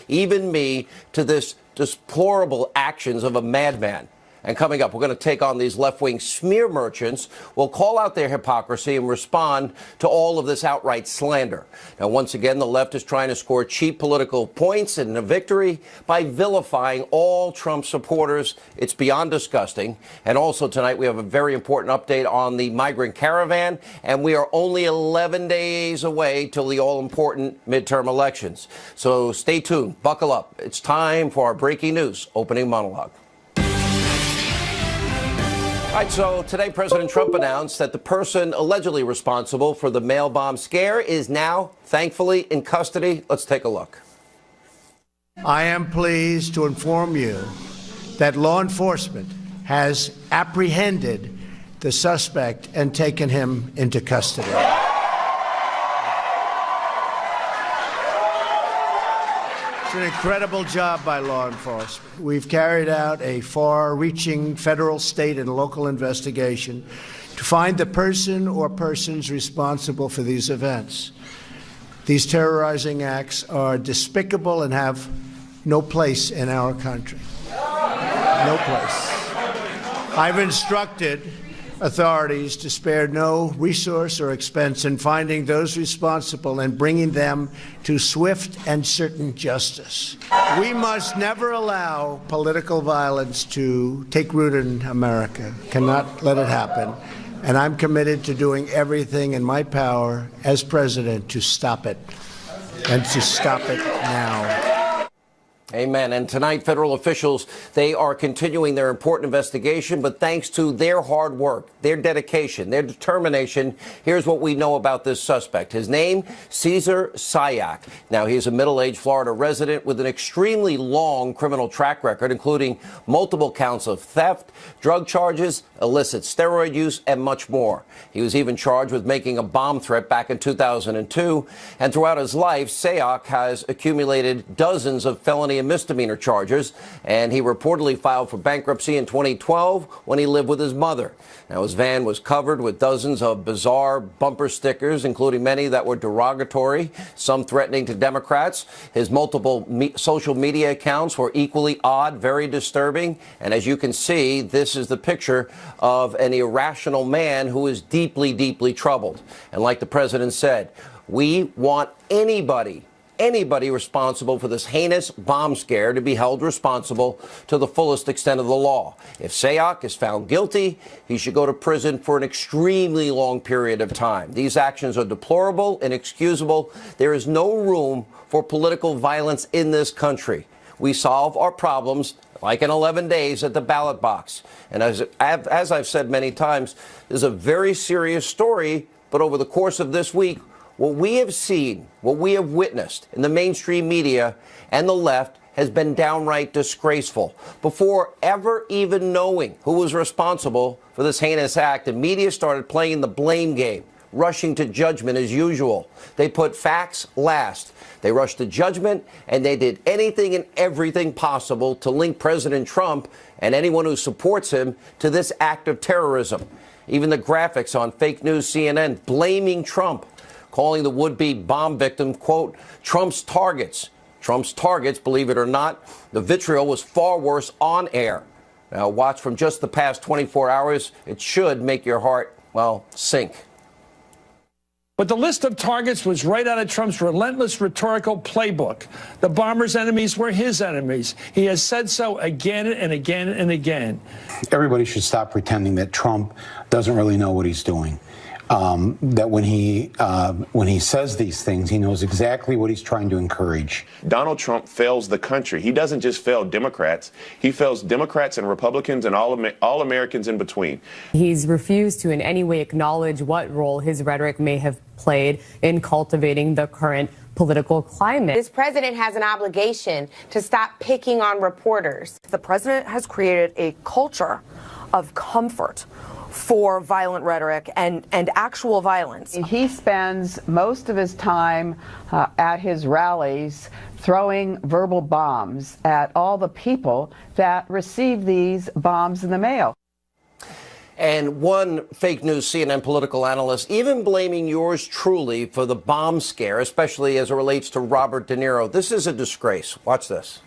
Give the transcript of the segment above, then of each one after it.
even me, to this deplorable actions of a madman. And coming up, we're going to take on these left-wing smear merchants. We'll call out their hypocrisy and respond to all of this outright slander. Now, once again, the left is trying to score cheap political points and a victory by vilifying all Trump supporters. It's beyond disgusting. And also tonight, we have a very important update on the migrant caravan, and we are only 11 days away till the all-important midterm elections. So stay tuned. Buckle up. It's time for our breaking news opening monologue. All right, so today President Trump announced that the person allegedly responsible for the mail bomb scare is now, thankfully, in custody. Let's take a look. I am pleased to inform you that law enforcement has apprehended the suspect and taken him into custody. It's an incredible job by law enforcement. We've carried out a far-reaching federal, state, and local investigation to find the person or persons responsible for these events. These terrorizing acts are despicable and have no place in our country. No place. I've instructed authorities to spare no resource or expense in finding those responsible and bringing them to swift and certain justice. We must never allow political violence to take root in America. Cannot let it happen. And I'm committed to doing everything in my power as president to stop it, and to stop it now. Amen. And tonight, federal officials, they are continuing their important investigation, but thanks to their hard work, their dedication, their determination, here's what we know about this suspect. His name, Cesar Sayoc. Now, he's a middle-aged Florida resident with an extremely long criminal track record, including multiple counts of theft, drug charges, illicit steroid use, and much more. He was even charged with making a bomb threat back in 2002. And throughout his life, Sayoc has accumulated dozens of felony and misdemeanor charges, and he reportedly filed for bankruptcy in 2012 when he lived with his mother. Now, his van was covered with dozens of bizarre bumper stickers, including many that were derogatory, some threatening to Democrats. His multiple social media accounts were equally odd, very disturbing. And as you can see, this is the picture of an irrational man who is deeply, deeply troubled. And like the president said, we want anybody responsible for this heinous bomb scare to be held responsible to the fullest extent of the law. If Sayoc is found guilty, he should go to prison for an extremely long period of time. These actions are deplorable, inexcusable. There is no room for political violence in this country. We solve our problems, like in 11 days, at the ballot box. And as I've said many times, this is a very serious story, but over the course of this week, what we have seen, what we have witnessed in the mainstream media and the left has been downright disgraceful. Before ever even knowing who was responsible for this heinous act, the media started playing the blame game, rushing to judgment as usual. They put facts last. They rushed to judgment, and they did anything and everything possible to link President Trump and anyone who supports him to this act of terrorism. Even the graphics on fake news CNN blaming Trump, calling the would-be bomb victim, quote, Trump's targets. Trump's targets, believe it or not. The vitriol was far worse on air. Now, watch from just the past 24 hours. It should make your heart, well, sink. But the list of targets was right out of Trump's relentless rhetorical playbook. The bomber's enemies were his enemies. He has said so again and again and again. Everybody should stop pretending that Trump doesn't really know what he's doing. That when he says these things, he knows exactly what he's trying to encourage. Donald Trump fails the country. He doesn't just fail Democrats. He fails Democrats and Republicans and all Americans in between. He's refused to in any way acknowledge what role his rhetoric may have played in cultivating the current political climate. This president has an obligation to stop picking on reporters. The president has created a culture of comfort for violent rhetoric and actual violence. He spends most of his time at his rallies throwing verbal bombs at all the people that receive these bombs in the mail. And one fake news CNN political analyst even blaming yours truly for the bomb scare, especially as it relates to Robert De Niro. This is a disgrace. Watch this.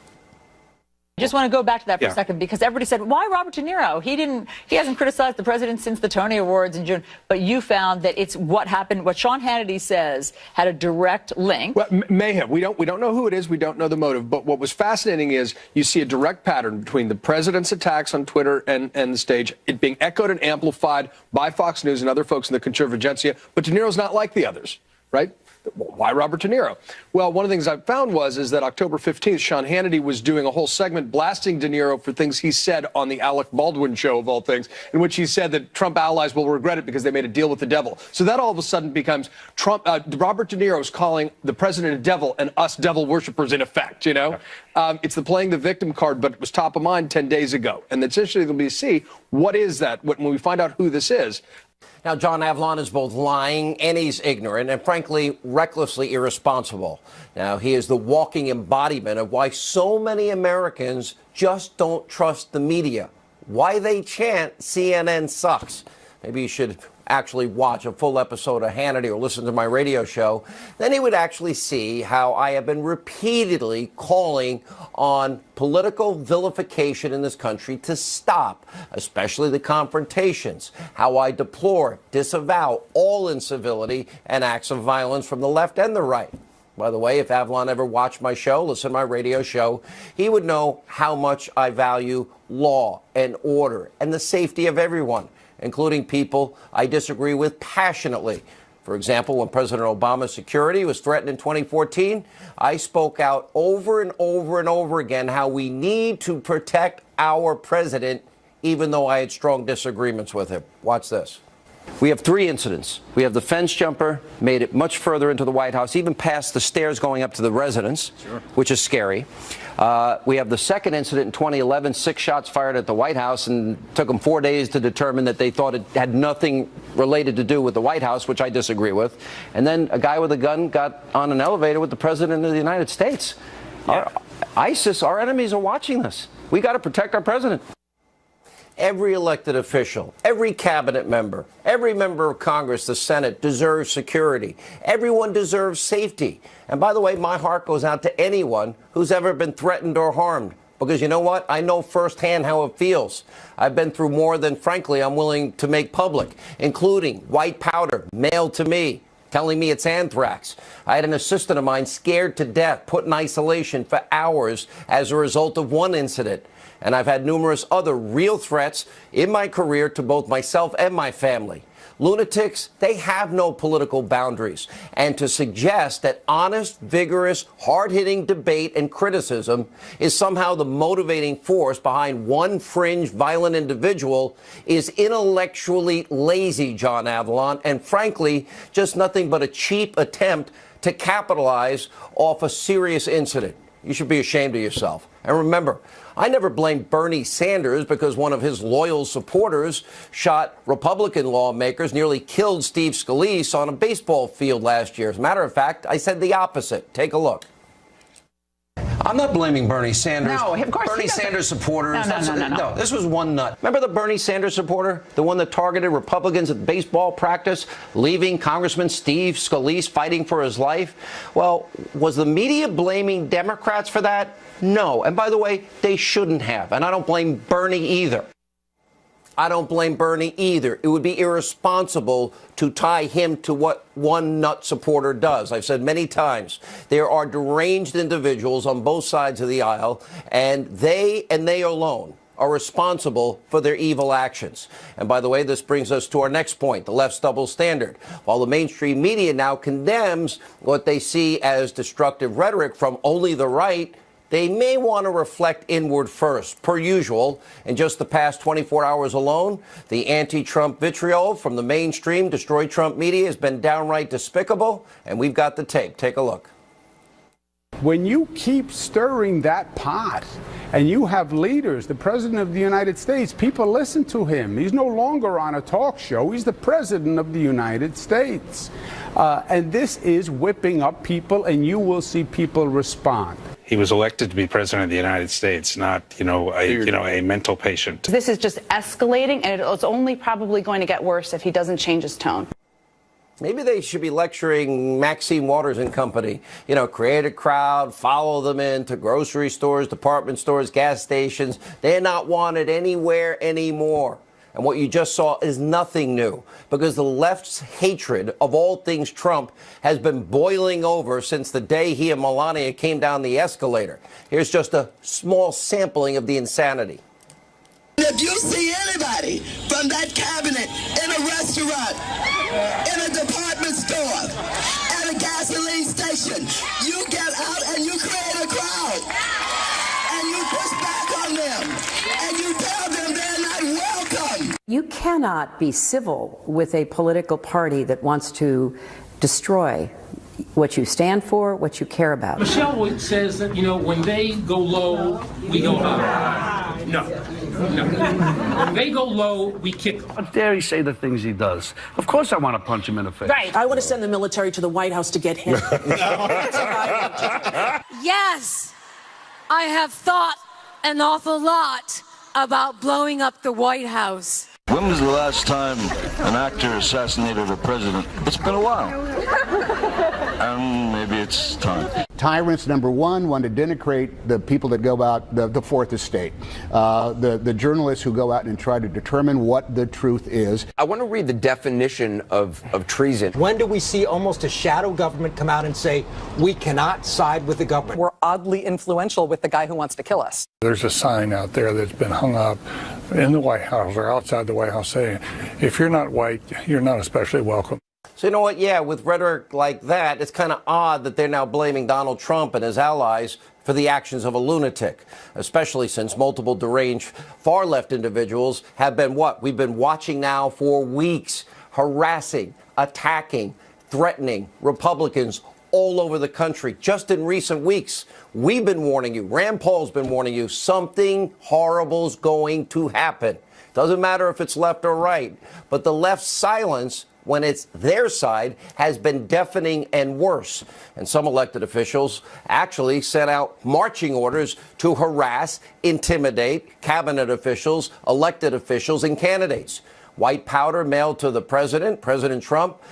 I just want to go back to that for a second, because everybody said, why Robert De Niro? He hasn't criticized the president since the Tony Awards in June. But you found that it's what happened, what Sean Hannity says had a direct link. Well, may have. We don't know who it is. We don't know the motive. But what was fascinating is you see a direct pattern between the president's attacks on Twitter and the stage, it being echoed and amplified by Fox News and other folks in the conservagentia. But De Niro's not like the others, right? Why Robert De Niro? Well, one of the things I found is that October 15th, Sean Hannity was doing a whole segment blasting De Niro for things he said on the Alec Baldwin show, of all things, in which he said that Trump allies will regret it because they made a deal with the devil. So that all of a sudden becomes Robert De Niro's calling the president a devil and us devil worshippers in effect, you know? It's the playing the victim card, but it was top of mind 10 days ago. And it's interesting to see what is that when we find out who this is. Now, John Avlon is both lying and he's ignorant and, frankly, recklessly irresponsible. Now, he is the walking embodiment of why so many Americans just don't trust the media, why they chant CNN sucks. Maybe you should actually watch a full episode of Hannity or listen to my radio show. Then he would actually see how I have been repeatedly calling on political vilification in this country to stop, especially the confrontations, how I deplore, disavow all incivility and acts of violence from the left and the right. By the way, if Avlon ever watched my show, listen to my radio show, he would know how much I value law and order and the safety of everyone, including people I disagree with passionately. For example, when President Obama's security was threatened in 2014, I spoke out over and over and over again how we need to protect our president, even though I had strong disagreements with him. Watch this. We have 3 incidents. We have the fence jumper, made it much further into the White House, even past the stairs going up to the residence, which is scary. We have the second incident in 2011, 6 shots fired at the White House, and took them 4 days to determine that they thought it had nothing related to do with the White House, which I disagree with. And then a guy with a gun got on an elevator with the President of the United States. Yeah. ISIS, our enemies are watching this. We got to protect our president. Every elected official, every cabinet member, every member of Congress, the Senate, deserves security. Everyone deserves safety. And by the way, my heart goes out to anyone who's ever been threatened or harmed. Because you know what? I know firsthand how it feels. I've been through more than, frankly, I'm willing to make public, including white powder mailed to me, telling me it's anthrax. I had an assistant of mine scared to death, put in isolation for hours as a result of one incident. And I've had numerous other real threats in my career to both myself and my family. Lunatics, they have no political boundaries. And to suggest that honest, vigorous, hard-hitting debate and criticism is somehow the motivating force behind one fringe violent individual is intellectually lazy, John Avlon, and frankly, just nothing but a cheap attempt to capitalize off a serious incident. You should be ashamed of yourself. And remember, I never blamed Bernie Sanders because one of his loyal supporters shot Republican lawmakers, nearly killed Steve Scalise on a baseball field last year. As a matter of fact, I said the opposite. Take a look. I'm not blaming Bernie Sanders. No, of course Bernie Sanders supporters. No. This was one nut. Remember the Bernie Sanders supporter? The one that targeted Republicans at baseball practice, leaving Congressman Steve Scalise fighting for his life? Well, was the media blaming Democrats for that? No. And by the way, they shouldn't have. And I don't blame Bernie either. I don't blame Bernie either. It would be irresponsible to tie him to what one nut supporter does. I've said many times, there are deranged individuals on both sides of the aisle, and they alone are responsible for their evil actions. And by the way, this brings us to our next point, the left's double standard. While the mainstream media now condemns what they see as destructive rhetoric from only the right, they may want to reflect inward first. Per usual, in just the past 24 hours alone, the anti-Trump vitriol from the mainstream destroy Trump media has been downright despicable, and we've got the tape. Take a look. when you keep stirring that pot and you have leaders, the President of the United States, people listen to him. He's no longer on a talk show. He's the President of the United States. And this is whipping up people, and you will see people respond. He was elected to be President of the United States, not, a mental patient. This is just escalating, and it's only probably going to get worse if he doesn't change his tone. Maybe they should be lecturing Maxine Waters and company. Create a crowd, follow them into grocery stores, department stores, gas stations. They're not wanted anywhere anymore. And what you just saw is nothing new, because the left's hatred of all things Trump has been boiling over since the day he and Melania came down the escalator. Here's just a small sampling of the insanity. If you see anybody from that cabinet in a restaurant, in a department store, at a gasoline station, you get out and you create a crowd. And you push back on them. And you tell them they're not welcome. You cannot be civil with a political party that wants to destroy what you stand for, what you care about. Michelle says that, when they go low, we go high. No. When they go low, we kick them. How dare he say the things he does? Of course I want to punch him in the face. Right. I want to send the military to the White House to get him. Yes, I have thought an awful lot about blowing up the White House. When was the last time an actor assassinated a president? It's been a while. And maybe it's time. Tyrants, number one, want to denigrate the people that go out, the fourth estate, the journalists who go out and try to determine what the truth is. I want to read the definition of treason. When do we see almost a shadow government come out and say, we cannot side with the government? We're oddly influential with the guy who wants to kill us. There's a sign out there that's been hung up in the White House or outside the White House saying, if you're not white, you're not especially welcome. So you know what? Yeah, with rhetoric like that, it's kind of odd that they're now blaming Donald Trump and his allies for the actions of a lunatic, especially since multiple deranged far-left individuals have been what we've been watching now for weeks, harassing, attacking, threatening Republicans all over the country. Just in recent weeks, we've been warning you, Rand Paul's been warning you, something horrible's going to happen. Doesn't matter if it's left or right, but the left's silence when it's their side has been deafening and worse. And some elected officials actually sent out marching orders to harass, intimidate cabinet officials, elected officials, and candidates. White powder mailed to the president, President Trump,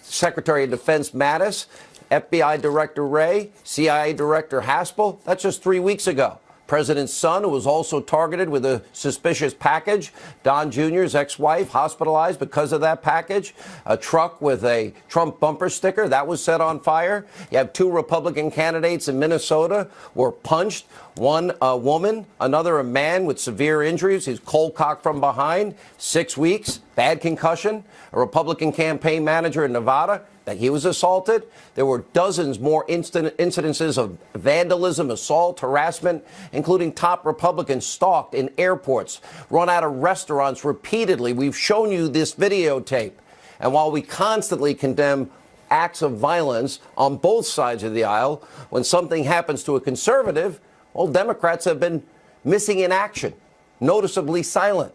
Secretary of Defense Mattis, FBI Director Wray, CIA Director Haspel. That's just 3 weeks ago. President's son, who was also targeted with a suspicious package. Don Jr.'s ex-wife hospitalized because of that package. A truck with a Trump bumper sticker, that was set on fire. You have 2 Republican candidates in Minnesota were punched. One a woman, another a man with severe injuries. He's cold cocked from behind. 6 weeks, bad concussion. A Republican campaign manager in Nevada, that he was assaulted. There were dozens more incidences of vandalism, assault, harassment, including top Republicans stalked in airports, run out of restaurants repeatedly. We've shown you this videotape. And while we constantly condemn acts of violence on both sides of the aisle, when something happens to a conservative, well, Democrats have been missing in action, noticeably silent.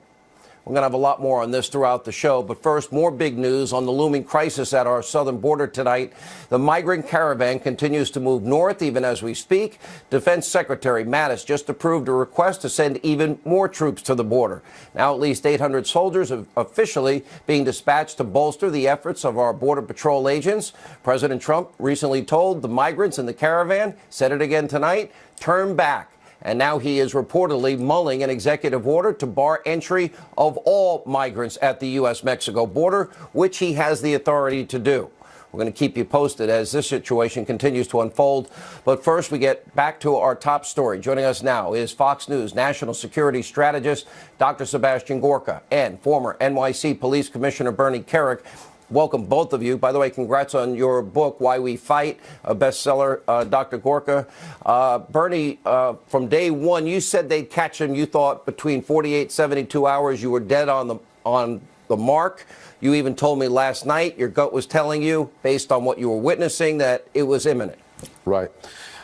We're going to have a lot more on this throughout the show. But first, more big news on the looming crisis at our southern border tonight. The migrant caravan continues to move north even as we speak. Defense Secretary Mattis just approved a request to send even more troops to the border. Now at least 800 soldiers are officially being dispatched to bolster the efforts of our Border Patrol agents. President Trump recently told the migrants in the caravan, said it again tonight, turn back. And now he is reportedly mulling an executive order to bar entry of all migrants at the U.S.-Mexico border, which he has the authority to do. We're going to keep you posted as this situation continues to unfold. But first, we get back to our top story. Joining us now is Fox News national security strategist Dr. Sebastian Gorka and former NYC Police Commissioner Bernie Kerik. Welcome, both of you. By the way, congrats on your book, Why We Fight, a bestseller, Dr. Gorka. Bernie, from day one, you said they'd catch him. You thought between 48, 72 hours, you were dead on the mark. You even told me last night your gut was telling you, based on what you were witnessing, that it was imminent. Right.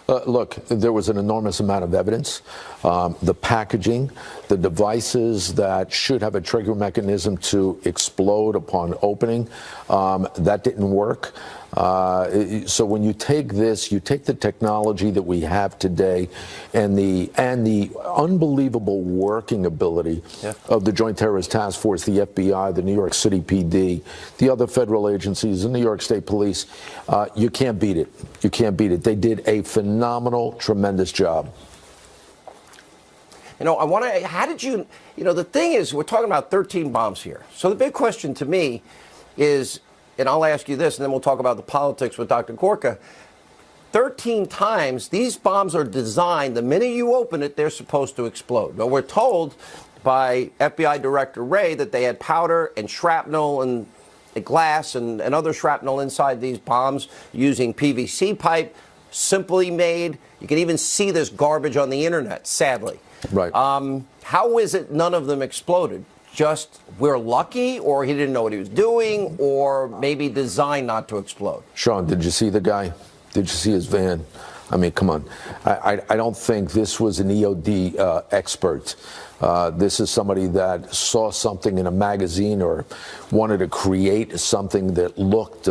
Look, there was an enormous amount of evidence. The packaging, the devices that should have a trigger mechanism to explode upon opening, that didn't work. So when you take this, you take the technology that we have today and the unbelievable working ability of the Joint Terrorist Task Force, the FBI, the New York City PD, the other federal agencies, the New York State Police, you can't beat it. You can't beat it. They did a phenomenal, tremendous job. You know, I want to, how did you, the thing is, we're talking about 13 bombs here. So the big question to me is, and I'll ask you this, and then we'll talk about the politics with Dr. Gorka. 13 times, these bombs are designed, the minute you open it, they're supposed to explode. Now, we're told by FBI Director Wray that they had powder and shrapnel and glass and other shrapnel inside these bombs using PVC pipe, simply made. You can even see this garbage on the internet, sadly. Right. How is it none of them exploded? Just we're lucky, or he didn't know what he was doing, or maybe designed not to explode? Sean, did you see the guy? Did you see his van? I mean, come on. I don't think this was an EOD expert. This is somebody that saw something in a magazine or wanted to create something that looked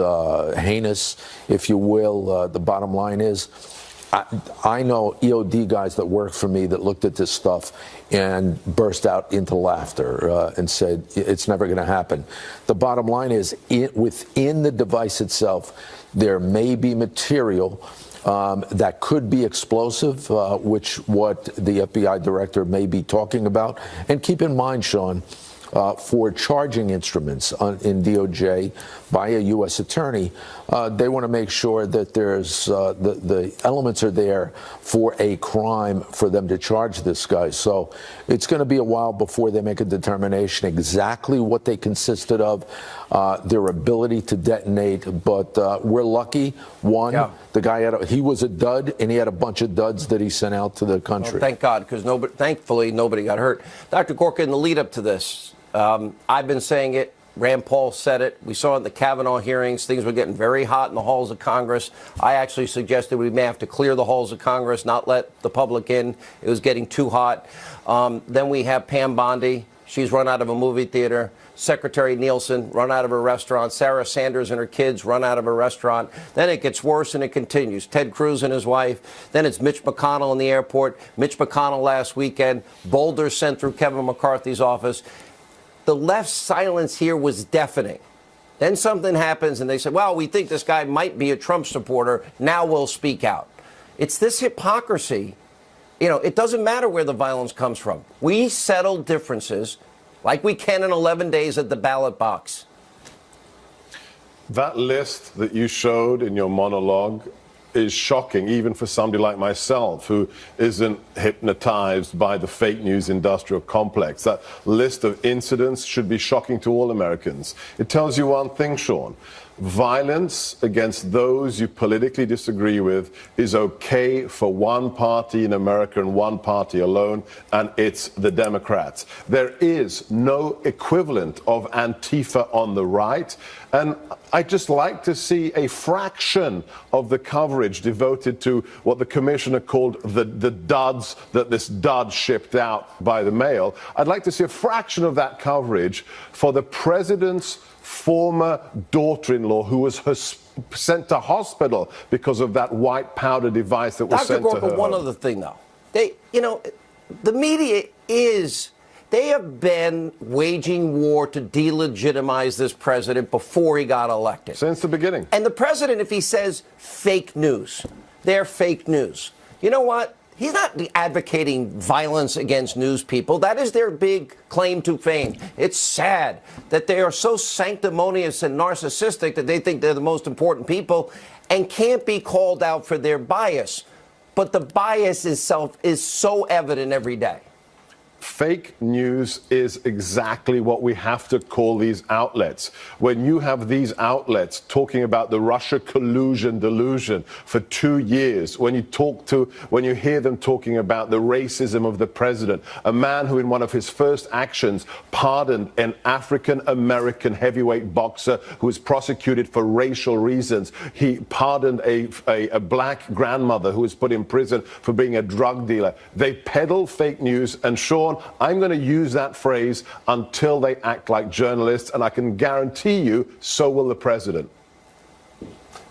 heinous, if you will. The bottom line is, I know EOD guys that work for me that looked at this stuff and burst out into laughter and said, it's never going to happen. The bottom line is, within the device itself, there may be material that could be explosive, which what the FBI director may be talking about. And keep in mind, Sean, for charging instruments in DOJ by a U.S. attorney, they want to make sure that there's the elements are there for a crime for them to charge this guy. So it's going to be a while before they make a determination exactly what they consisted of, their ability to detonate. But we're lucky. The guy he was a dud, and he had a bunch of duds that he sent out to the country. Well, thank God, because thankfully nobody got hurt. Dr. Gorka, in the lead up to this, I've been saying it. Rand Paul said it. We saw it in the Kavanaugh hearings. Things were getting very hot in the halls of Congress. I actually suggested we may have to clear the halls of Congress, not let the public in. It was getting too hot. Then we have Pam Bondi. She's run out of a movie theater. Secretary Nielsen run out of a restaurant. Sarah Sanders and her kids run out of a restaurant. Then it gets worse and it continues. Ted Cruz and his wife. Then it's Mitch McConnell in the airport. Mitch McConnell last weekend. Boulders sent through Kevin McCarthy's office. The left's silence here was deafening. Then something happens and they say, well, we think this guy might be a Trump supporter. Now we'll speak out. It's this hypocrisy. It doesn't matter where the violence comes from. We settle differences like we can in 11 days at the ballot box. That list that you showed in your monologue is shocking, even for somebody like myself, who isn't hypnotized by the fake news industrial complex. That list of incidents should be shocking to all Americans. It tells you one thing, Sean. Violence against those you politically disagree with is okay for one party in America and one party alone, and it's the Democrats. There is no equivalent of Antifa on the right, and I'd just like to see a fraction of the coverage devoted to what the commissioner called the duds that this dud shipped out by the mail. I'd like to see a fraction of that coverage for the president's former daughter-in-law who was sent to hospital because of that white powder device that was sent to her. Dr. Gorka, one other thing, though. The media they have been waging war to delegitimize this president before he got elected. Since the beginning. And the president, if he says fake news, they're fake news. You know what? He's not advocating violence against news people. That is their big claim to fame. It's sad that they are so sanctimonious and narcissistic that they think they're the most important people and can't be called out for their bias. But the bias itself is so evident every day. fake news is exactly what we have to call these outlets. When you have these outlets talking about the Russia collusion delusion for 2 years, when you hear them talking about the racism of the president, a man who in one of his first actions pardoned an African American heavyweight boxer who was prosecuted for racial reasons. He pardoned a black grandmother who was put in prison for being a drug dealer. They peddle fake news, and Sean, I'm going to use that phrase until they act like journalists, and I can guarantee you, so will the president.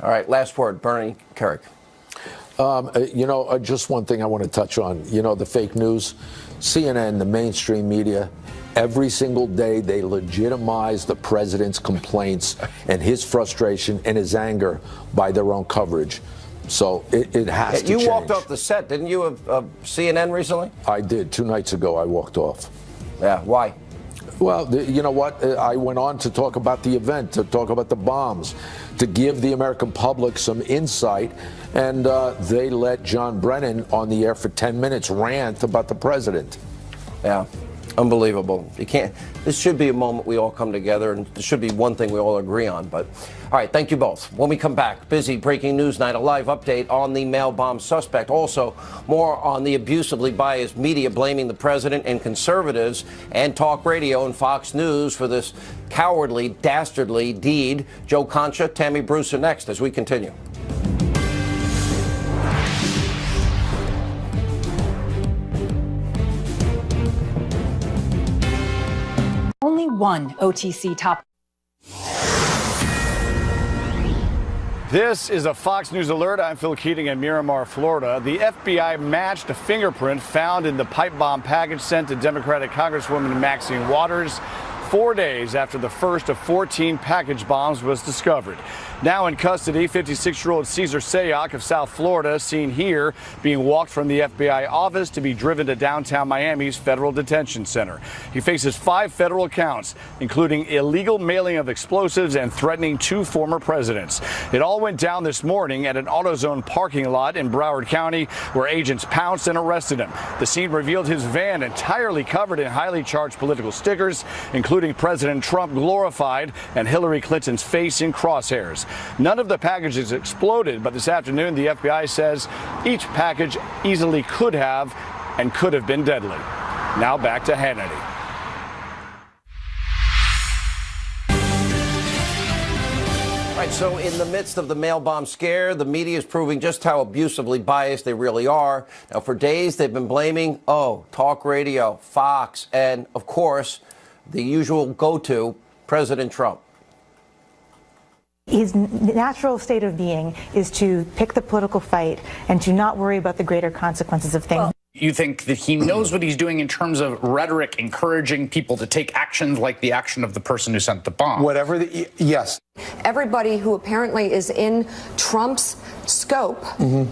All right, last word, Bernie Kerik. Just one thing I want to touch on. The fake news, CNN, the mainstream media, every single day they legitimize the president's complaints and his frustration and his anger by their own coverage. So it has to change. You walked off the set, didn't you, of CNN recently? I did. 2 nights ago, I walked off. Yeah, why? Well, you know what? I went on to talk about the event, to talk about the bombs, to give the American public some insight, and they let John Brennan on the air for 10 minutes rant about the president. Yeah. Unbelievable. You can't. This should be a moment we all come together, and this should be one thing we all agree on. But all right, thank you both. When we come back, busy breaking news night, a live update on the mail bomb suspect. Also, more on the abusively biased media blaming the president and conservatives and talk radio and Fox News for this cowardly, dastardly deed. Joe Concha, Tammy Bruce are next as we continue. Only one OTC top. This is a Fox News alert. I'm Phil Keating in Miramar, Florida. The FBI matched a fingerprint found in the pipe bomb package sent to Democratic Congresswoman Maxine Waters 4 days after the first of 14 package bombs was discovered. Now in custody, 56-year-old Cesar Sayoc of South Florida, seen here being walked from the FBI office to be driven to downtown Miami's Federal Detention Center. He faces 5 federal counts, including illegal mailing of explosives and threatening 2 former presidents. It all went down this morning at an AutoZone parking lot in Broward County, where agents pounced and arrested him. The scene revealed his van entirely covered in highly charged political stickers, including President Trump glorified and Hillary Clinton's face in crosshairs. None of the packages exploded, but this afternoon the FBI says each package easily could have been deadly. Now back to Hannity. All right, so in the midst of the mail bomb scare, the media is proving just how abusively biased they really are. Now, for days, they've been blaming, talk radio, Fox, and, of course, the usual go-to, President Trump. His natural state of being is to pick the political fight and to not worry about the greater consequences of things. Well, you think that he knows what he's doing in terms of rhetoric, encouraging people to take actions like the action of the person who sent the bomb? Yes. Everybody who apparently is in Trump's scope,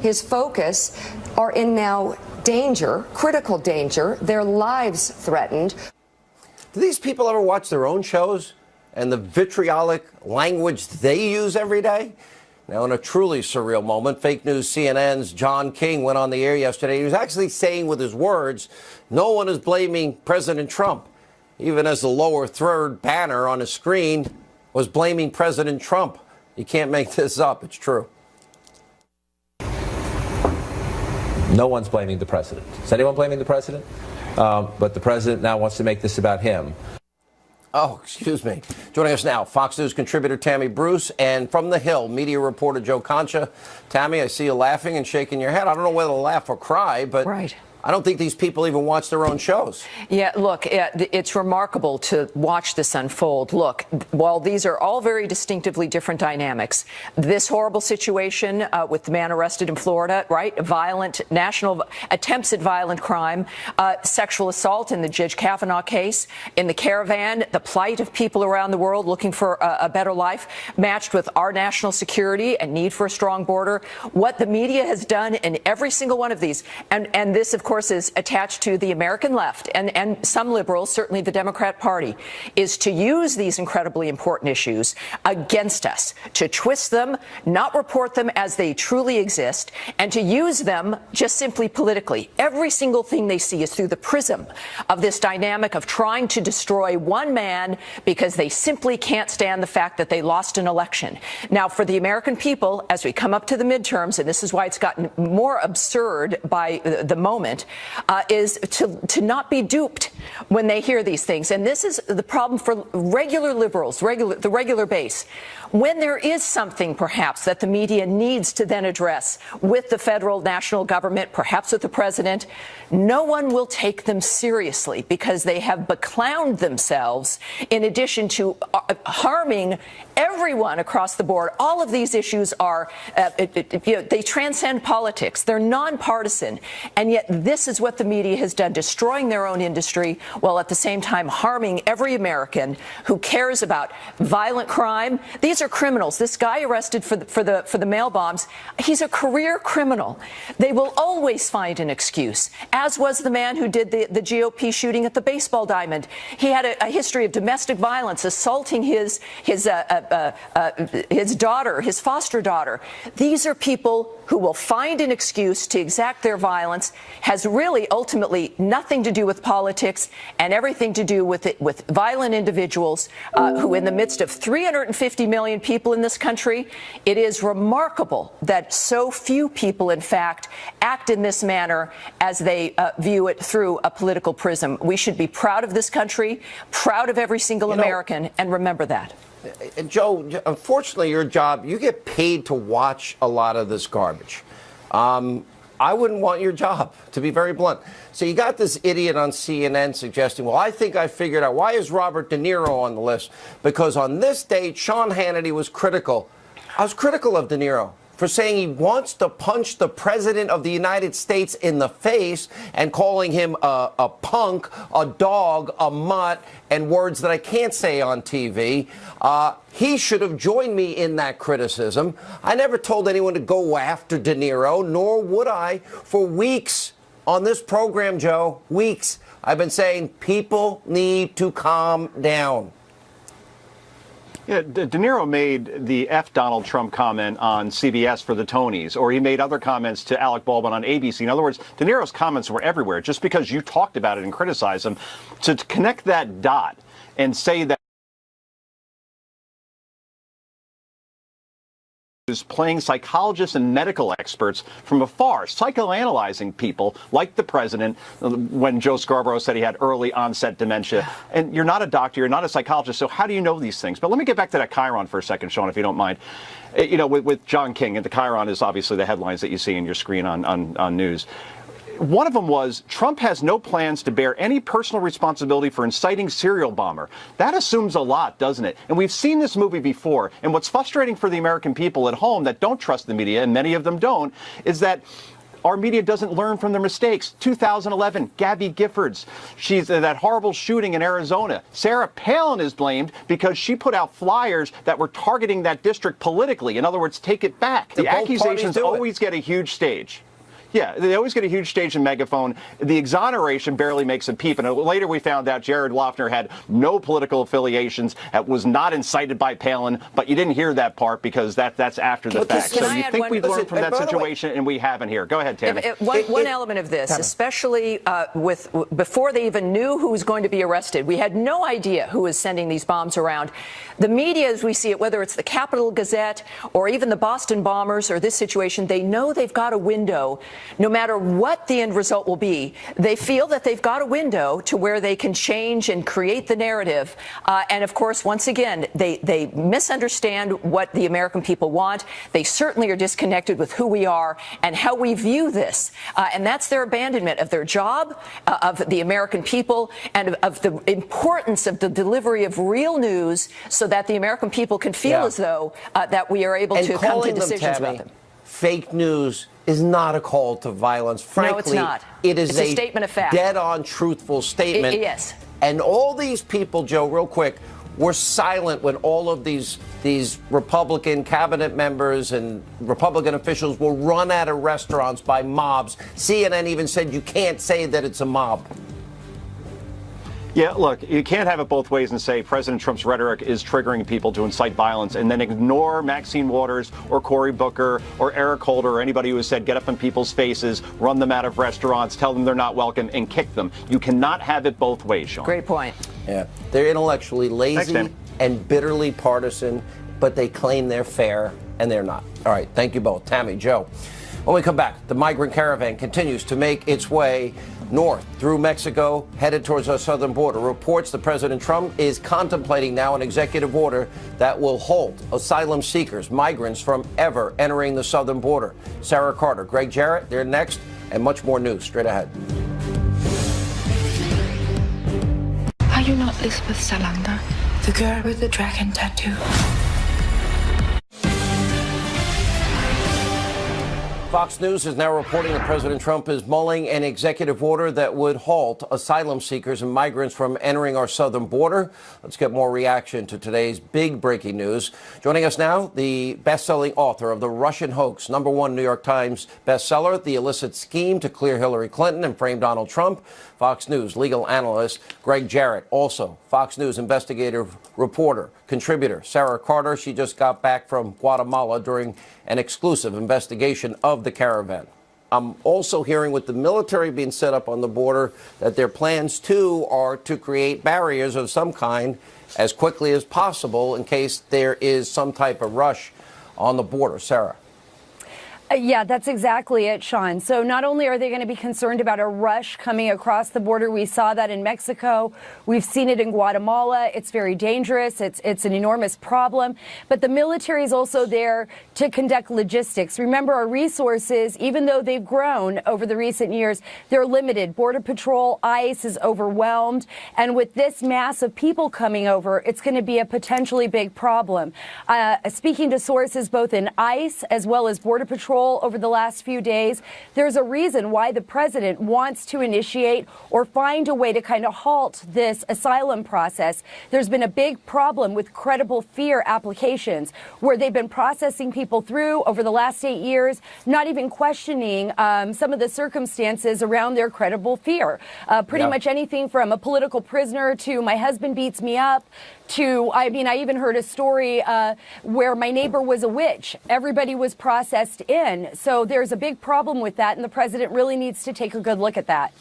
his focus, are in now danger, critical danger, their lives threatened. Do these people ever watch their own shows and the vitriolic language they use every day? Now, in a truly surreal moment, fake news CNN's John King went on the air yesterday. He was actually saying with his words, no one is blaming President Trump, even as the lower third banner on his screen was blaming President Trump. You can't make this up. It's true. No one's blaming the president. Is anyone blaming the president? But the president now wants to make this about him. Oh, excuse me. Joining us now, Fox News contributor Tammy Bruce, and from the Hill, media reporter Joe Concha. Tammy, I see you laughing and shaking your head. I don't know whether to laugh or cry, but I don't think these people even watch their own shows. Yeah, look, it's remarkable to watch this unfold. Look, while these are all very distinctively different dynamics, this horrible situation with the man arrested in Florida, right? Violent, national attempts at violent crime, sexual assault in the Judge Kavanaugh case, in the caravan, the plight of people around the world looking for a better life, matched with our national security and need for a strong border. What the media has done in every single one of these, and this, of course, course, is attached to the American left and some liberals, certainly the Democrat Party, is to use these incredibly important issues against us, to twist them, not report them as they truly exist, and to use them just simply politically. Every single thing they see is through the prism of this dynamic of trying to destroy one man because they simply can't stand the fact that they lost an election. Now, for the American people, as we come up to the midterms, and this is why it's gotten more absurd by the moment, is to not be duped when they hear these things. And this is the problem for regular liberals, the regular base. When there is something, perhaps, that the media needs to then address with the federal national government, perhaps with the president, no one will take them seriously because they have beclowned themselves in addition to harming everyone across the board. All of these issues are, they transcend politics. They're nonpartisan. And yet this is what the media has done, destroying their own industry while at the same time harming every American who cares about violent crime. These are criminals. This guy arrested for the mail bombs, he's a career criminal. They will always find an excuse, as was the man who did the GOP shooting at the baseball diamond. He had a history of domestic violence, assaulting his daughter, his foster daughter. These are people who will find an excuse to exact their violence, has really ultimately nothing to do with politics and everything to do with violent individuals who, in the midst of 350 million people in this country, it is remarkable that so few people, in fact, act in this manner as they view it through a political prism. We should be proud of this country, proud of every single American, and remember that. And Joe, unfortunately, your job, you get paid to watch a lot of this garbage. I wouldn't want your job, to be very blunt. So you got this idiot on CNN suggesting, well, I think I figured out, why is Robert De Niro on the list? Because on this date, Sean Hannity was critical. I was critical of De Niro for saying he wants to punch the president of the United States in the face and calling him a punk, a dog, a mutt, and words that I can't say on TV. He should have joined me in that criticism. I never told anyone to go after De Niro, nor would I. For weeks on this program, Joe, weeks, I've been saying people need to calm down. Yeah, De Niro made the F Donald Trump comment on CBS for the Tonys, or he made other comments to Alec Baldwin on ABC. In other words, De Niro's comments were everywhere. Just because you talked about it and criticized him, to connect that dot and say that is playing psychologists and medical experts from afar, psychoanalyzing people like the president when Joe Scarborough said he had early onset dementia. And you're not a doctor, you're not a psychologist, so how do you know these things? But let me get back to that Chiron for a second, Sean, if you don't mind. You know, with John King, and the Chiron is obviously the headlines that you see in your screen on news. One of them was, Trump has no plans to bear any personal responsibility for inciting serial bomber. That assumes a lot, doesn't it? And we've seen this movie before. And what's frustrating for the American people at home that don't trust the media, and many of them don't, is that our media doesn't learn from their mistakes. 2011, Gabby Giffords. She's that horrible shooting in Arizona. Sarah Palin is blamed because she put out flyers that were targeting that district politically. In other words, take it back. The accusations always get a huge stage. Yeah, they always get a huge stage and megaphone. The exoneration barely makes a peep. And later we found out Jared Loughner had no political affiliations, was not incited by Palin. But you didn't hear that part because that's after the fact. So you think we've learned from that situation, and we haven't here. Go ahead, Tammy. One element of this, especially before they even knew who was going to be arrested, we had no idea who was sending these bombs around. The media, as we see it, whether it's the Capital Gazette or even the Boston bombers or this situation, they know they've got a window. No matter what the end result will be, they feel that they've got a window to where they can change and create the narrative. And of course, once again, they misunderstand what the American people want. They certainly are disconnected with who we are and how we view this. And that's their abandonment of their job, of the American people, and of the importance of the delivery of real news so that the American people can feel as though that we are able to come to decisions about them. Fake news is not a call to violence. Frankly, no, it's not. It is a statement of fact. Dead-on truthful statement. Yes. And all these people, Joe, real quick, were silent when all of these Republican cabinet members and Republican officials were run out of restaurants by mobs. CNN even said you can't say that it's a mob. Yeah, look, you can't have it both ways and say President Trump's rhetoric is triggering people to incite violence and then ignore Maxine Waters or Cory Booker or Eric Holder or anybody who has said get up in people's faces, run them out of restaurants, tell them they're not welcome, and kick them. You cannot have it both ways, Sean. Great point. Yeah, they're intellectually lazy Thanks, and bitterly partisan, but they claim they're fair, and they're not. All right, thank you both. Tammy, Joe. When we come back, the migrant caravan continues to make its way north through Mexico, headed towards our southern border. Reports that President Trump is contemplating now an executive order that will halt asylum seekers, migrants from ever entering the southern border. Sarah Carter, Greg Jarrett, they're next, and much more news straight ahead. Are you not Lisbeth Salander, the girl with the dragon tattoo? Fox News is now reporting that President Trump is mulling an executive order that would halt asylum seekers and migrants from entering our southern border. Let's get more reaction to today's big breaking news. Joining us now, the best-selling author of The Russian Hoax, #1 New York Times bestseller, The Illicit Scheme to Clear Hillary Clinton and Frame Donald Trump, Fox News legal analyst Greg Jarrett, also Fox News investigative reporter, contributor Sarah Carter. She just got back from Guatemala during an exclusive investigation of the caravan. I'm also hearing with the military being set up on the border that their plans, too, are to create barriers of some kind as quickly as possible in case there is some type of rush on the border. Sarah. Yeah, that's exactly it, Sean. So not only are they going to be concerned about a rush coming across the border, we saw that in Mexico. We've seen it in Guatemala. It's very dangerous. It's an enormous problem. But the military is also there to conduct logistics. Remember, our resources, even though they've grown over the recent years, they're limited. Border Patrol, ICE is overwhelmed. And with this mass of people coming over, it's going to be a potentially big problem. Speaking to sources both in ICE as well as Border Patrol, over the last few days, there's a reason why the president wants to initiate or find a way to kind of halt this asylum process. There's been a big problem with credible fear applications where they've been processing people through over the last 8 years, not even questioning some of the circumstances around their credible fear. Pretty much anything from a political prisoner to my husband beats me up to, I even heard a story where my neighbor was a witch. Everybody was processed in. So there's a big problem with that, and the president really needs to take a good look at that.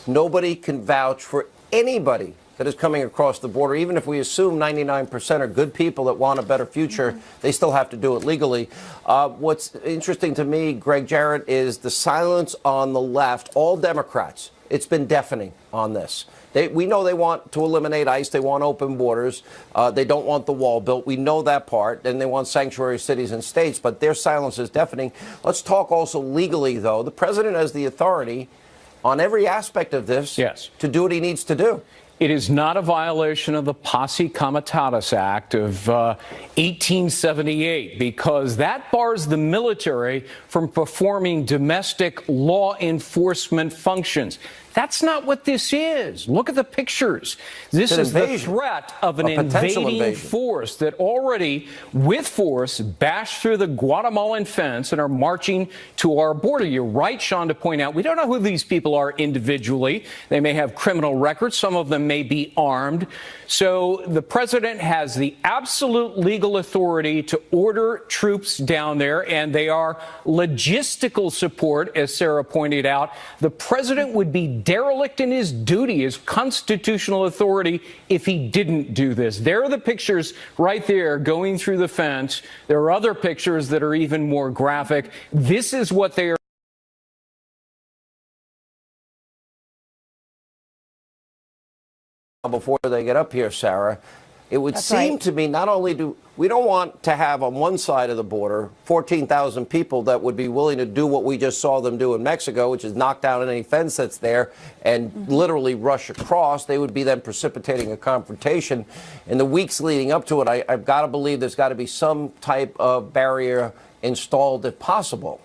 Nobody can vouch for anybody that is coming across the border. Even if we assume 99% are good people that want a better future, they still have to do it legally. What's interesting to me, Greg Jarrett, is the silence on the left, all Democrats. It's been deafening on this. We know they want to eliminate ICE. They want open borders. They don't want the wall built. We know that part. And they want sanctuary cities and states. But their silence is deafening. Let's talk also legally, though. The president has the authority on every aspect of this to do what he needs to do. It is not a violation of the Posse Comitatus Act of 1878 because that bars the military from performing domestic law enforcement functions. That's not what this is. Look at the pictures. This is the threat of an invading force that already, with force, bashed through the Guatemalan fence and are marching to our border. You're right, Sean, to point out we don't know who these people are individually. They may have criminal records. Some of them may be armed. So the president has the absolute legal authority to order troops down there, and they are logistical support, as Sarah pointed out. The president would be derelict in his duty as constitutional authority if he didn't do this. There are the pictures right there going through the fence. There are other pictures that are even more graphic. This is what they are. Before they get up here, Sarah, it would seem to me not only do we don't want to have on one side of the border 14,000 people that would be willing to do what we just saw them do in Mexico, which is knock down any fence that's there and literally rush across. They would be then precipitating a confrontation. In the weeks leading up to it, I've got to believe there's got to be some type of barrier installed if possible.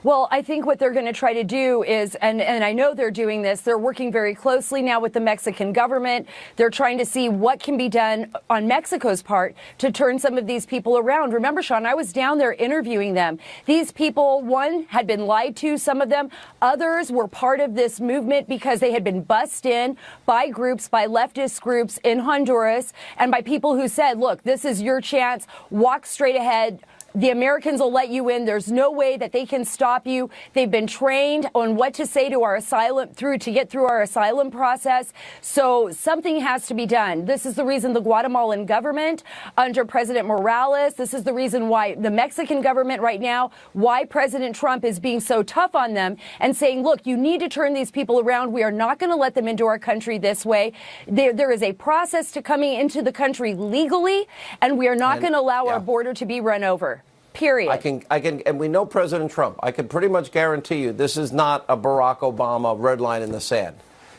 Well, I think what they're going to try to do is, and I know they're doing this, they're working very closely now with the Mexican government. They're trying to see what can be done on Mexico's part to turn some of these people around. Remember, Sean, I was down there interviewing them. These people, one, had been lied to, some of them. Others were part of this movement because they had been bussed in by groups, by leftist groups in Honduras, and by people who said, look, this is your chance, walk straight ahead. The Americans will let you in. There's no way that they can stop you. They've been trained on what to say to our to get through our asylum process. So something has to be done. This is the reason the Guatemalan government under President Morales, this is the reason why the Mexican government right now, why President Trump is being so tough on them and saying, look, you need to turn these people around. We are not going to let them into our country this way. There is a process to coming into the country legally, and we are not going to allow our border to be run over. Period. I can, and we know President Trump. I can pretty much guarantee you this is not a Barack Obama red line in the sand.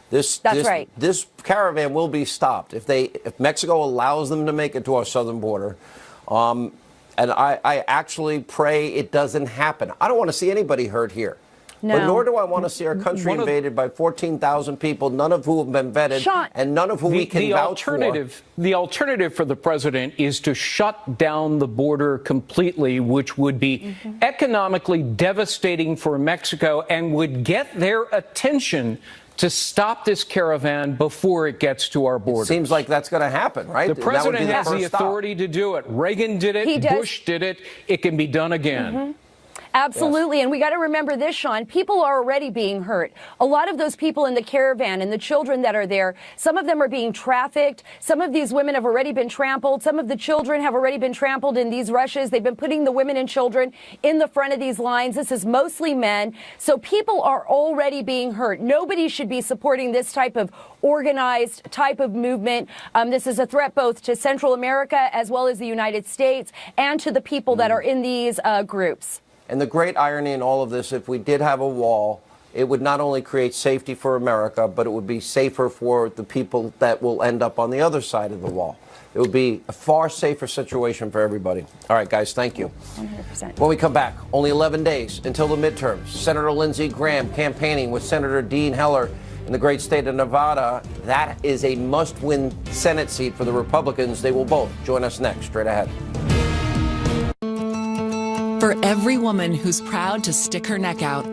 That's right. This caravan will be stopped if Mexico allows them to make it to our southern border. And I actually pray it doesn't happen. I don't want to see anybody hurt here. No. But nor do I want to see our country invaded by 14,000 people, none of whom have been vetted, Sean, and none of whom we can vouch for. The alternative for the president is to shut down the border completely, which would be economically devastating for Mexico and would get their attention to stop this caravan before it gets to our border. It seems like that's going to happen, right? The president has the authority to do it. Reagan did it. Bush did it. It can be done again. Absolutely. Yes. And we got to remember this, Sean. People are already being hurt. A lot of those people in the caravan and the children that are there, some of them are being trafficked. Some of these women have already been trampled. Some of the children have already been trampled in these rushes. They've been putting the women and children in the front of these lines. This is mostly men. So people are already being hurt. Nobody should be supporting this type of organized type of movement. This is a threat both to Central America as well as the United States and to the people that are in these groups. And the great irony in all of this, if we did have a wall, it would not only create safety for America, but it would be safer for the people that will end up on the other side of the wall. It would be a far safer situation for everybody. All right, guys, thank you. 100%. When we come back, only 11 days until the midterms. Senator Lindsey Graham campaigning with Senator Dean Heller in the great state of Nevada. That is a must-win Senate seat for the Republicans. They will both join us next, straight ahead. For every woman who's proud to stick her neck out.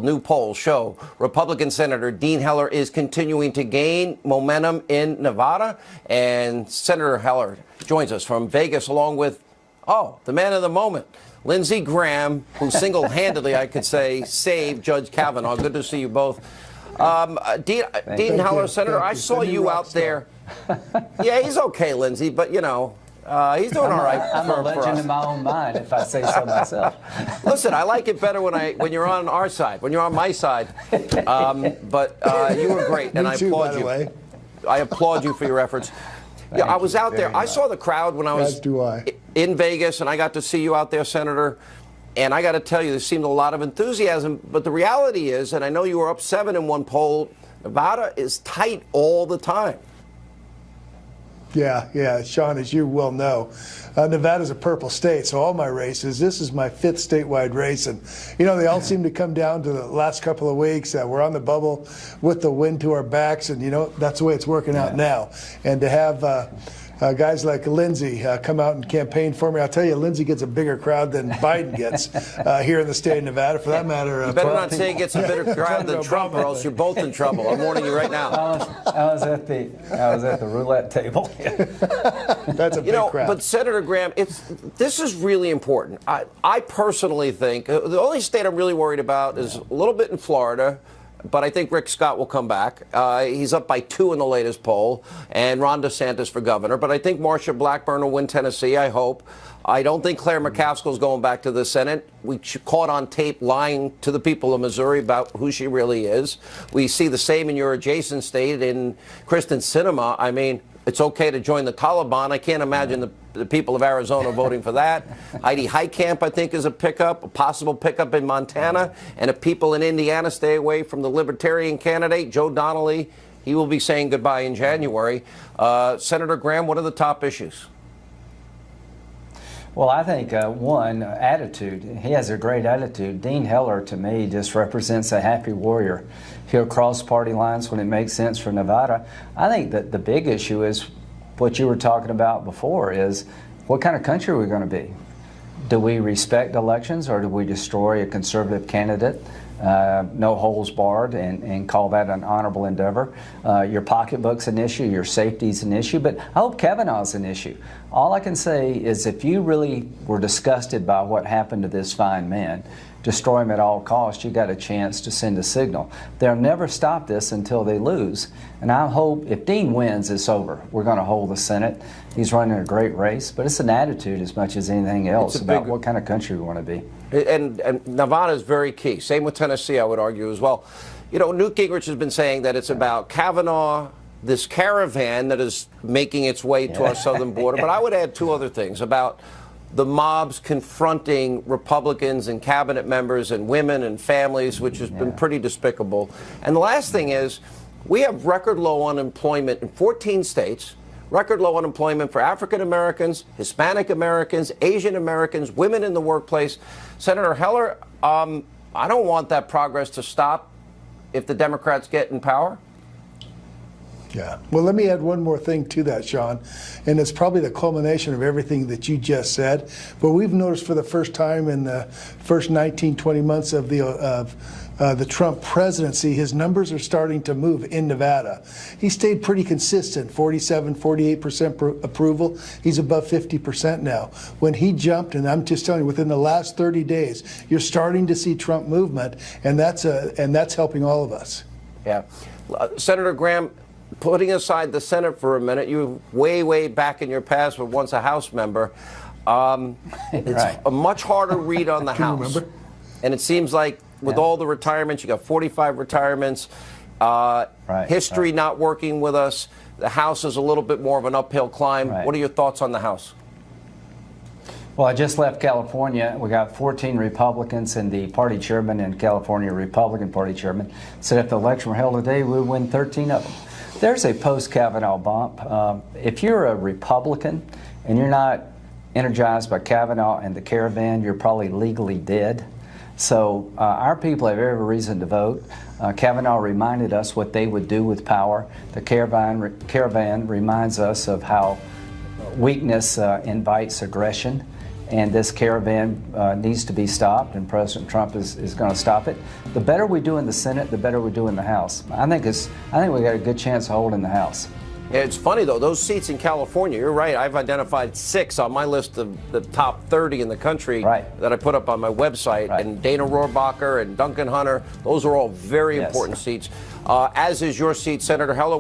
New polls show Republican Senator Dean Heller is continuing to gain momentum in Nevada. And Senator Heller joins us from Vegas along with, the man of the moment, Lindsey Graham, who single-handedly, I could say, saved Judge Kavanaugh. Good to see you both. Dean Heller, Senator, I saw you out there. Yeah, he's okay, Lindsey, but, you know. He's doing all right. I'm a legend in my own mind, if I say so myself. Listen, I like it better when you're on our side, when you're on my side. But you were great, and I applaud you. I applaud you for your efforts. Yeah, I was out there. I saw the crowd when I was in Vegas, and I got to see you out there, Senator. And I got to tell you, there seemed a lot of enthusiasm. But the reality is, and I know you were up 7 in one poll, Nevada is tight all the time. Yeah, Sean, as you well know, Nevada's a purple state, so all my races, this is my 5th statewide race, and, you know, they all seem to come down to the last couple of weeks. We're on the bubble with the wind to our backs, and, you know, that's the way it's working out now. And to have guys like Lindsey come out and campaign for me, I'll tell you, Lindsey gets a bigger crowd than Biden gets here in the state of Nevada, for that matter. You better not say he gets a bigger crowd than Trump, or else you're both in trouble. I'm warning you right now. I was at the roulette table. That's a big crowd. But Senator Graham, this is really important. I personally think the only state I'm really worried about is a little bit in Florida. But I think Rick Scott will come back. He's up by 2 in the latest poll, and Ron DeSantis for governor. But I think Marsha Blackburn will win Tennessee, I hope. I don't think Claire McCaskill's going back to the Senate. We caught on tape lying to the people of Missouri about who she really is. We see the same in your adjacent state in Kristen Sinema. I mean, it's okay to join the Taliban. I can't imagine the people of Arizona voting for that. Heidi Heitkamp, I think, is a pickup, a possible pickup in Montana. And if people in Indiana stay away from the Libertarian candidate, Joe Donnelly, he will be saying goodbye in January. Senator Graham, what are the top issues? Well, I think, one, attitude. He has a great attitude. Dean Heller, to me, just represents a happy warrior. He'll cross party lines when it makes sense for Nevada. I think that the big issue is what you were talking about before is what kind of country are we going to be? Do we respect elections, or do we destroy a conservative candidate, no holes barred, and call that an honorable endeavor? Your pocketbook's an issue, your safety's an issue, but I hope Kavanaugh's an issue. All I can say is if you really were disgusted by what happened to this fine man, destroy him at all costs, you got a chance to send a signal. They'll never stop this until they lose. And I hope if Dean wins, it's over. We're going to hold the Senate. He's running a great race, but it's an attitude as much as anything else about what kind of country we want to be. And Nevada is very key. Same with Tennessee, I would argue as well. You know, Newt Gingrich has been saying that it's about Kavanaugh, this caravan that is making its way to our southern border. But I would add two other things about the mobs confronting Republicans and cabinet members and women and families, which has been pretty despicable. And the last thing is we have record low unemployment in 14 states, record low unemployment for African Americans, Hispanic Americans, Asian Americans, women in the workplace. Senator Heller, I don't want that progress to stop if the Democrats get in power. Yeah. Well, let me add one more thing to that, Sean, and it's probably the culmination of everything that you just said. But we've noticed for the first time in the first 19, 20 months of the Trump presidency, his numbers are starting to move in Nevada. He stayed pretty consistent, 47, 48% approval. He's above 50% now. When he jumped, and I'm just telling you, within the last 30 days, you're starting to see Trump movement, and that's helping all of us. Yeah. Senator Graham, putting aside the Senate for a minute, you way back in your past were once a House member. It's a much harder read on the House. And it seems like with all the retirements, you got 45 retirements, history not working with us. The House is a little bit more of an uphill climb. What are your thoughts on the House? Well, I just left California. We got 14 Republicans, and the party chairman in California, Republican Party chairman, said if the election were held today, we would win 13 of them. There's a post-Kavanaugh bump. If you're a Republican and you're not energized by Kavanaugh and the caravan, you're probably legally dead. So our people have every reason to vote. Kavanaugh reminded us what they would do with power. The caravan reminds us of how weakness invites aggression. And this caravan needs to be stopped, and President Trump is going to stop it. The better we do in the Senate, the better we do in the House. I think we got a good chance of holding the House. Yeah, it's funny, though, those seats in California, you're right, I've identified 6 on my list of the top 30 in the country that I put up on my website. And Dana Rohrabacher and Duncan Hunter, those are all very important seats, as is your seat, Senator Heller.